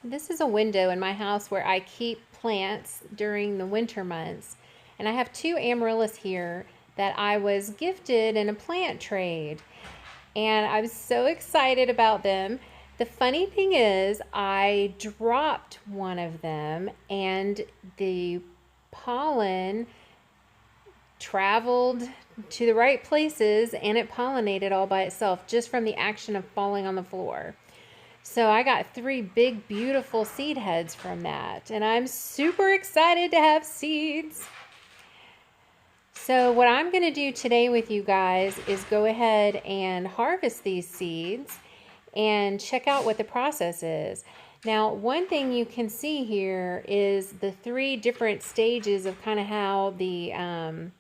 This is a window in my house where I keep plants during the winter months. And I have two amaryllis here that I was gifted in a plant trade. And I was so excited about them. The funny thing is, I dropped one of them and the pollen traveled to the right places and it pollinated all by itself just from the action of falling on the floor. So I got 3 big, beautiful seed heads from that. And I'm super excited to have seeds. So what I'm going to do today with you guys is go ahead and harvest these seeds and check out what the process is. Now, one thing you can see here is the 3 different stages of kind of how the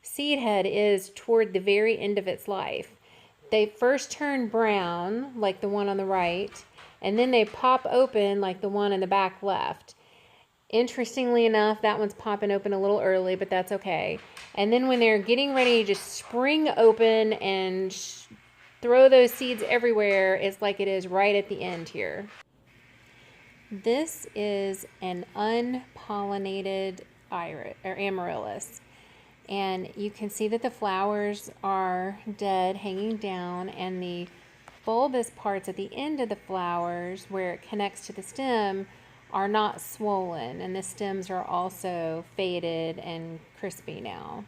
seed head is toward the very end of its life. They first turn brown, like the one on the right, and then they pop open like the one in the back left. Interestingly enough, that one's popping open a little early, but that's okay. And then when they're getting ready to just spring open and throw those seeds everywhere, it's like it is right at the end here. This is an unpollinated amaryllis. And you can see that the flowers are dead, hanging down, and the bulbous parts at the end of the flowers where it connects to the stem are not swollen, and the stems are also faded and crispy now.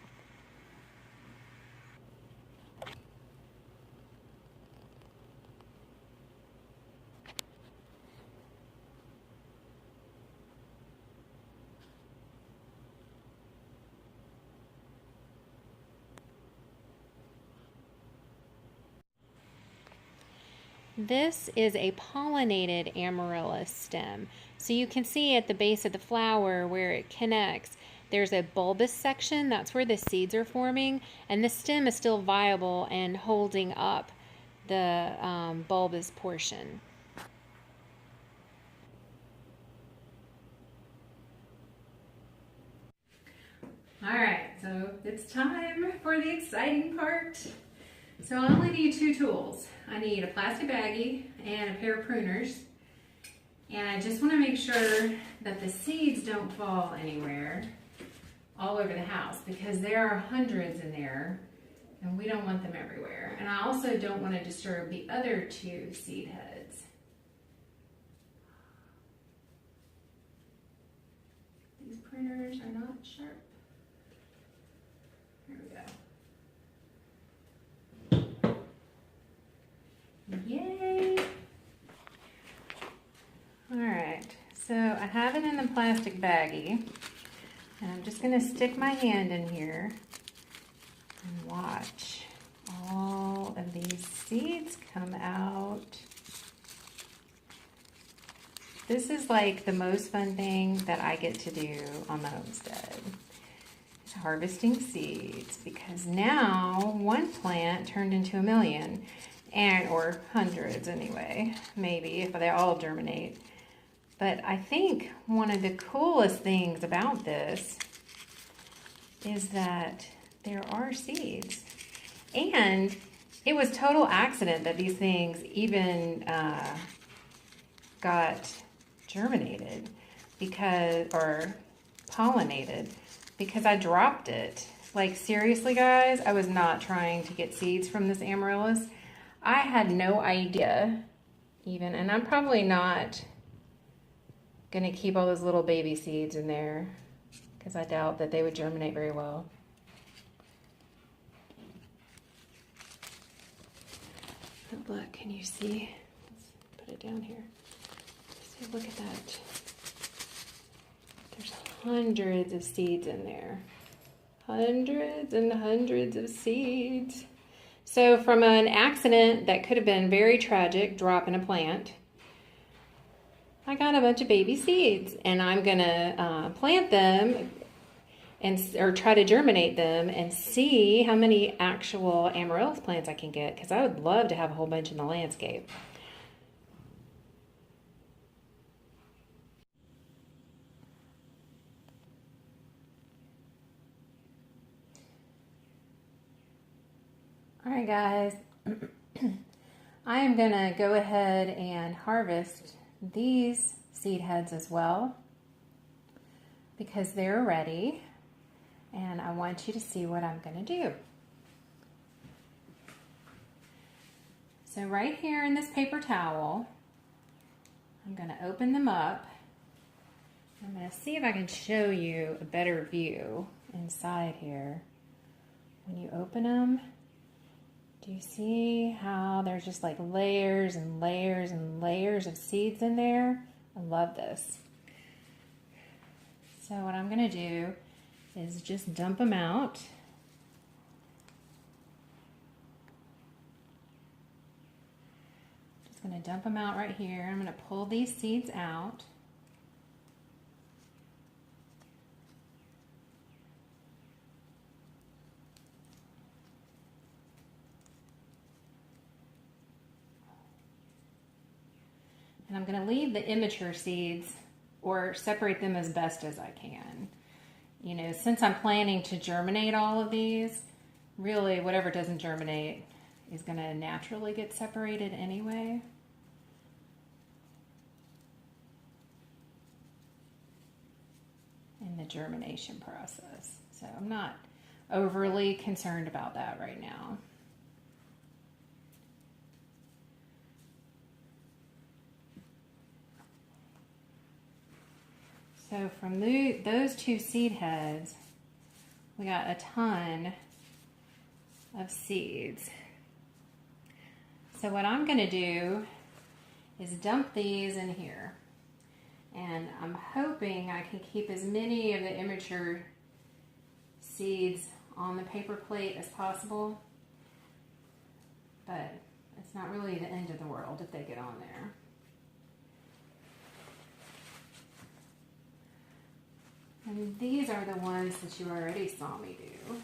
This is a pollinated amaryllis stem. So you can see at the base of the flower where it connects, there's a bulbous section, that's where the seeds are forming, and the stem is still viable and holding up the bulbous portion. All right, so it's time for the exciting part. So I only need 2 tools. I need a plastic baggie and a pair of pruners. And I just want to make sure that the seeds don't fall anywhere all over the house because there are hundreds in there and we don't want them everywhere. And I also don't want to disturb the other 2 seed heads. These pruners are not sharp. There we go. Yay! Alright, so I have it in the plastic baggie, and I'm just going to stick my hand in here and watch all of these seeds come out. This is like the most fun thing that I get to do on the homestead. It's harvesting seeds, because now one plant turned into 1,000,000. Or hundreds anyway, maybe, if they all germinate. But I think one of the coolest things about this is that there are seeds. And it was total accident that these things even got germinated or pollinated, because I dropped it. Like, seriously, guys, I was not trying to get seeds from this amaryllis. I had no idea even, and I'm probably not gonna keep all those little baby seeds in there because I doubt that they would germinate very well. But look, can you see? Let's put it down here. See, look at that. There's hundreds of seeds in there. Hundreds and hundreds of seeds. So from an accident that could have been very tragic, dropping a plant, I got a bunch of baby seeds, and I'm gonna plant them or try to germinate them and see how many actual amaryllis plants I can get, because I would love to have a whole bunch in the landscape. All right, guys, I am gonna go ahead and harvest these seed heads as well because they're ready, and I want you to see what I'm going to do. So right here in this paper towel, I'm going to open them up. I'm going to see if I can show you a better view inside here. When you open them, do you see how there's just like layers and layers and layers of seeds in there? I love this. So what I'm going to do is just dump them out. Just going to dump them out right here. I'm going to pull these seeds out. And I'm going to leave the immature seeds or separate them as best as I can. You know, since I'm planning to germinate all of these, really whatever doesn't germinate is going to naturally get separated anyway. In the germination process. So I'm not overly concerned about that right now. So from those two seed heads, we got a ton of seeds. So what I'm going to do is dump these in here. And I'm hoping I can keep as many of the immature seeds on the paper plate as possible. But it's not really the end of the world if they get on there. And these are the ones that you already saw me do.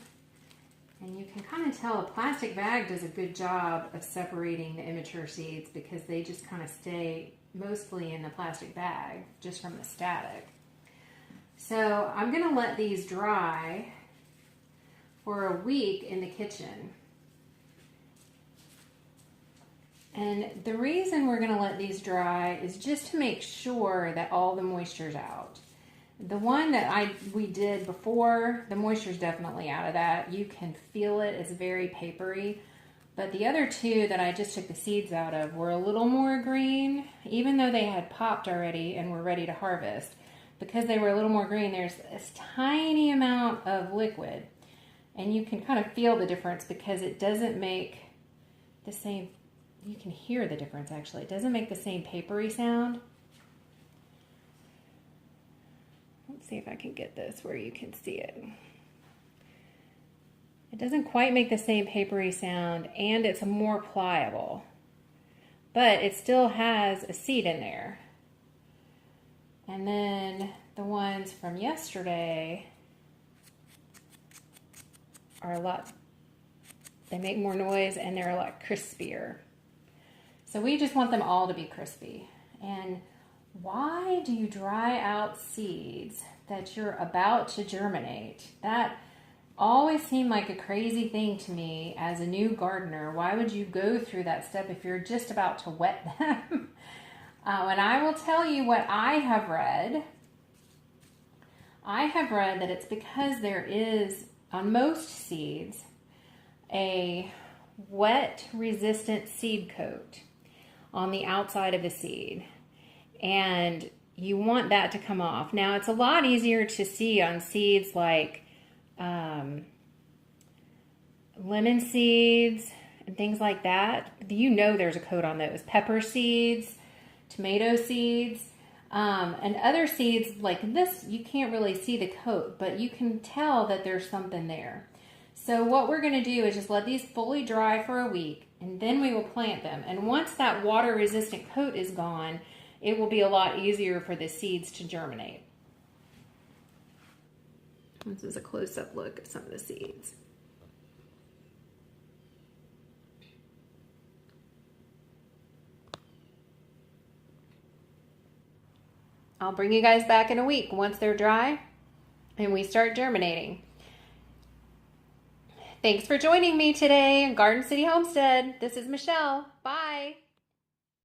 And you can kind of tell a plastic bag does a good job of separating the immature seeds because they just kind of stay mostly in the plastic bag just from the static. So I'm going to let these dry for a week in the kitchen. And the reason we're going to let these dry is just to make sure that all the moisture's out. The one that we did before, the moisture's definitely out of that. You can feel it, it's very papery. But the other two that I just took the seeds out of were a little more green, even though they had popped already and were ready to harvest. Because they were a little more green, there's this tiny amount of liquid. And you can kind of feel the difference because it doesn't make the same, you can hear the difference actually. It doesn't make the same papery sound. Let's see if I can get this where you can see it. It doesn't quite make the same papery sound, and it's more pliable, but it still has a seed in there. And then the ones from yesterday are a lot, they make more noise and they're a lot crispier. So we just want them all to be crispy. And why do you dry out seeds that you're about to germinate? That always seemed like a crazy thing to me as a new gardener. Why would you go through that step if you're just about to wet them? And I will tell you what I have read. I have read that it's because there is, on most seeds, a wet resistant seed coat on the outside of the seed. And you want that to come off. Now, it's a lot easier to see on seeds like lemon seeds and things like that. You know there's a coat on those. Pepper seeds, tomato seeds, and other seeds like this, you can't really see the coat, but you can tell that there's something there. So what we're going to do is just let these fully dry for a week, and then we will plant them. And once that water-resistant coat is gone, it will be a lot easier for the seeds to germinate. This is a close-up look at some of the seeds. I'll bring you guys back in a week once they're dry and we start germinating. Thanks for joining me today in Garden City Homestead. This is Michelle. Bye.